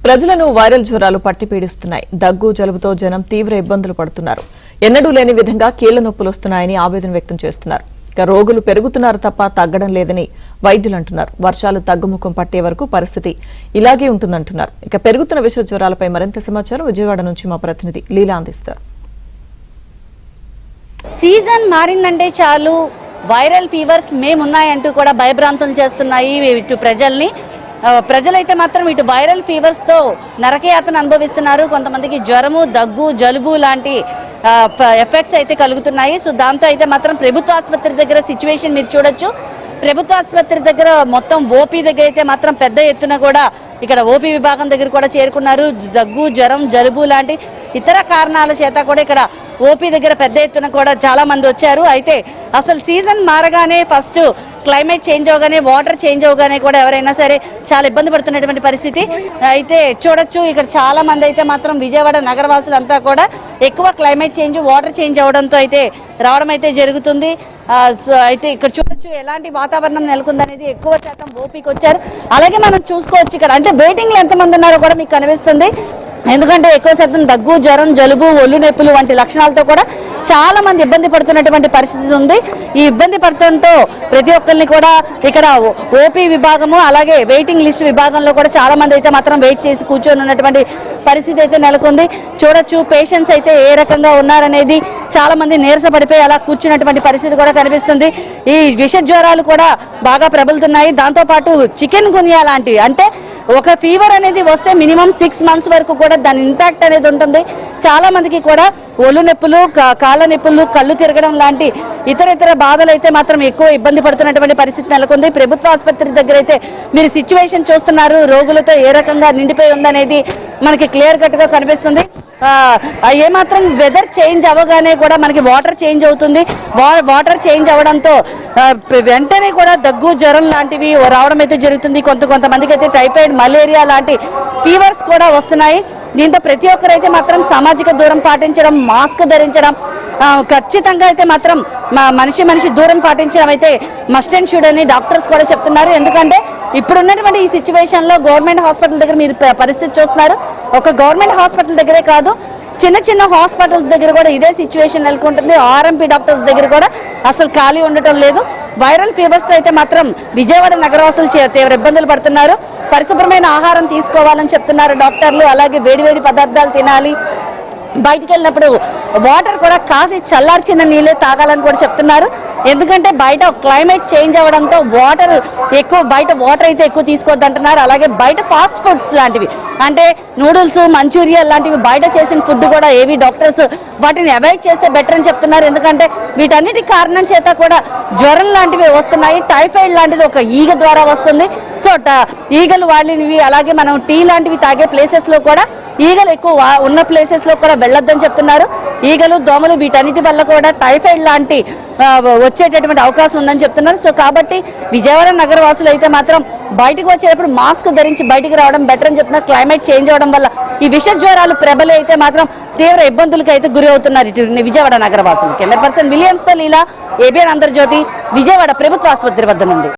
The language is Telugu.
ప్రజలను వైరల్ జ్వరాలు పట్టి పీడిస్తున్నాయి. దగ్గు జలుబుతో జనం తీవ్ర ఇబ్బందులు పడుతున్నారు. ఎన్నడూ లేని విధంగా కీళ్ల నొప్పులు వస్తున్నాయని ఆవేదన వ్యక్తం చేస్తున్నారు. ఇక రోగులు పెరుగుతున్నారు తప్ప తగ్గడం లేదని వైద్యులు అంటున్నారు. వర్షాలు తగ్గుముఖం పట్టే వరకు పరిస్థితి ఇలాగే ఉంటుందంటున్నారు. ఇక పెరుగుతున్న విష జ్వరాలపై మరింత సమాచారం విజయవాడ నుంచి మా ప్రతినిధి లీలా అందిస్తారు. సీజన్ మారిందంటే చాలు వైరల్ ఫీవర్స్ మేమున్నాయంటూ కూడా భయభ్రాంతులు చేస్తున్నాయి ఇటు ప్రజలైతే మాత్రం ఇటు వైరల్ ఫీవర్స్ తో నరకయాతన అనుభవిస్తున్నారు. కొంతమందికి జ్వరము, దగ్గు, జలుబు లాంటి ఎఫెక్ట్స్ అయితే కలుగుతున్నాయి. సో దాంతో అయితే మాత్రం ప్రభుత్వ ఆసుపత్రి దగ్గర సిచ్యువేషన్ మీరు చూడొచ్చు. ప్రభుత్వ ఆసుపత్రి దగ్గర మొత్తం ఓపీ దగ్గర అయితే మాత్రం పెద్ద ఎత్తున కూడా ఇక్కడ ఓపీ విభాగం దగ్గర కూడా చేరుకున్నారు. దగ్గు, జ్వరం, జలుబు లాంటి ఇతర కారణాల చేత కూడా ఇక్కడ ఓపీ దగ్గర పెద్ద ఎత్తున కూడా చాలా మంది వచ్చారు. అయితే అసలు సీజన్ మారగానే ఫస్ట్ క్లైమేట్ చేంజ్ అవగానే, వాటర్ చేంజ్ అవగానే కూడా ఎవరైనా సరే చాలా ఇబ్బంది పడుతున్నటువంటి పరిస్థితి అయితే చూడొచ్చు. ఇక్కడ చాలా మంది అయితే మాత్రం విజయవాడ నగరవాసులంతా కూడా ఎక్కువ క్లైమేట్ చేంజ్, వాటర్ చేంజ్ అవడంతో అయితే రావడం అయితే జరుగుతుంది. అయితే ఇక్కడ చూడొచ్చు ఎలాంటి వాతావరణం నెలకొందనేది. ఎక్కువ శాతం ఓపీకి వచ్చారు. అలాగే మనం చూసుకోవచ్చు ఇక్కడ అంటే వెయిటింగ్లో ఎంతమంది ఉన్నారో కూడా మీకు కనిపిస్తుంది. ఎందుకంటే ఎక్కువ శాతం దగ్గు, జ్వరం, జలుబు, ఒళ్ళు నొప్పులు వంటి లక్షణాలతో కూడా చాలా మంది ఇబ్బంది పడుతున్నటువంటి పరిస్థితి ఉంది. ఈ ఇబ్బంది పడటంతో ప్రతి ఒక్కరిని కూడా ఇక్కడ ఓపీ విభాగము అలాగే వెయిటింగ్ లిస్ట్ విభాగంలో కూడా చాలా మంది అయితే మాత్రం వెయిట్ చేసి కూర్చొని ఉన్నటువంటి పరిస్థితి అయితే నెలకొంది. చూడొచ్చు పేషెంట్స్ అయితే ఏ రకంగా ఉన్నారనేది. చాలా మంది నీరస పడిపోయి అలా కూర్చున్నటువంటి పరిస్థితి కూడా కనిపిస్తుంది. ఈ విష జ్వరాలు కూడా బాగా ప్రబలుతున్నాయి. దాంతోపాటు చికెన్ గున్యా లాంటివి అంటే ఒక ఫీవర్ అనేది వస్తే మినిమం 6 months వరకు కూడా దాని ఇంపాక్ట్ అనేది ఉంటుంది. చాలా మందికి కూడా ఒళ్ళు నొప్పులు, కాళ్ళ నొప్పులు, కళ్ళు తిరగడం లాంటి ఇతర బాధలు అయితే మాత్రం ఎక్కువ ఇబ్బంది పడుతున్నటువంటి పరిస్థితి నెలకొంది. ప్రభుత్వ ఆసుపత్రి దగ్గర అయితే మీరు సిచ్యువేషన్ చూస్తున్నారు. రోగులతో ఏ రకంగా నిండిపోయి ఉందనేది మనకి క్లియర్ కట్ గా కనిపిస్తుంది. ఏమాత్రం వెదర్ చేంజ్ అవ్వగానే కూడా మనకి వాటర్ చేంజ్ అవుతుంది. వాటర్ చేంజ్ అవడంతో వెంటనే కూడా దగ్గు, జ్వరం లాంటివి రావడం అయితే జరుగుతుంది. కొంతమందికి అయితే టైఫాయిడ్, మలేరియా లాంటి ఫీవర్స్ కూడా వస్తున్నాయి. దీంతో ప్రతి ఒక్కరైతే మాత్రం సామాజిక దూరం పాటించడం, మాస్క్ ధరించడం, ఖచ్చితంగా అయితే మాత్రం మనిషి దూరం పాటించడం అయితే మస్ట్ అండ్ షుడ్ అని డాక్టర్స్ కూడా చెప్తున్నారు. ఎందుకంటే ఇప్పుడున్నటువంటి ఈ సిచ్యువేషన్లో గవర్నమెంట్ హాస్పిటల్ దగ్గర మీరు పరిస్థితి చూస్తున్నారు. ఒక గవర్నమెంట్ హాస్పిటల్ దగ్గరే కాదు, చిన్న హాస్పిటల్స్ దగ్గర కూడా ఇదే సిచ్యువేషన్ నెలకొంటుంది. ఆర్ఎంపీ డాక్టర్స్ దగ్గర కూడా అసలు ఖాళీ ఉండటం లేదు. వైరల్ ఫీవర్స్తో అయితే మాత్రం విజయవాడ నగరవాసులు తీవ్ర ఇబ్బందులు పడుతున్నారు. పరిశుభ్రమైన ఆహారం తీసుకోవాలని చెప్తున్నారు డాక్టర్లు. అలాగే వేడివేడి పదార్థాలు తినాలి. బయటికి వెళ్ళినప్పుడు వాటర్ కూడా కాసి చల్లార్చిన నీళ్ళే తాగాలని కూడా చెప్తున్నారు. ఎందుకంటే బయట క్లైమేట్ చేంజ్ అవ్వడంతో బయట వాటర్ అయితే ఎక్కువ తీసుకోవద్దు అంటున్నారు. అలాగే బయట ఫాస్ట్ ఫుడ్స్ లాంటివి అంటే నూడిల్స్, మంచూరియా లాంటివి బయట చేసిన ఫుడ్ కూడా ఏవి డాక్టర్స్ వాటిని అవాయిడ్ చేస్తే బెటర్ అని చెప్తున్నారు. ఎందుకంటే వీటన్నిటి కారణం చేత కూడా జ్వరం లాంటివి వస్తున్నాయి. టైఫాయిడ్ లాంటిది ఒక ఈగ ద్వారా వస్తుంది. సో ఈగలు వాడినవి, అలాగే మనం టీ లాంటివి తాగే ప్లేసెస్లో కూడా ఈగలు ఎక్కువ ఉన్న ప్లేసెస్లో కూడా వెళ్ళొద్దని చెప్తున్నారు. ఈగలు, దోమలు వీటన్నిటి వల్ల కూడా టైఫాయిడ్ లాంటి వచ్చేటటువంటి అవకాశం ఉందని చెప్తున్నారు. సో కాబట్టి విజయవాడ నగర వాసులు అయితే మాత్రం బయటకు వచ్చేటప్పుడు మాస్క్ ధరించి బయటికి రావడం బెటర్ అని చెప్తున్నారు. క్లైమేట్ చేంజ్ అవడం వల్ల ఈ విష జ్వరాలు ప్రబలి అయితే మాత్రం తీవ్ర ఇబ్బందులకు అయితే గురి అవుతున్నారు ఇటు విజయవాడ నగర వాసులు. కెమెరా పర్సన్ విలియమ్స్తో లీలా, ఏబిఎన్ ఆంధ్రజ్యోతి, విజయవాడ ప్రభుత్వ ఆసుపత్రి వద్ద నుండి.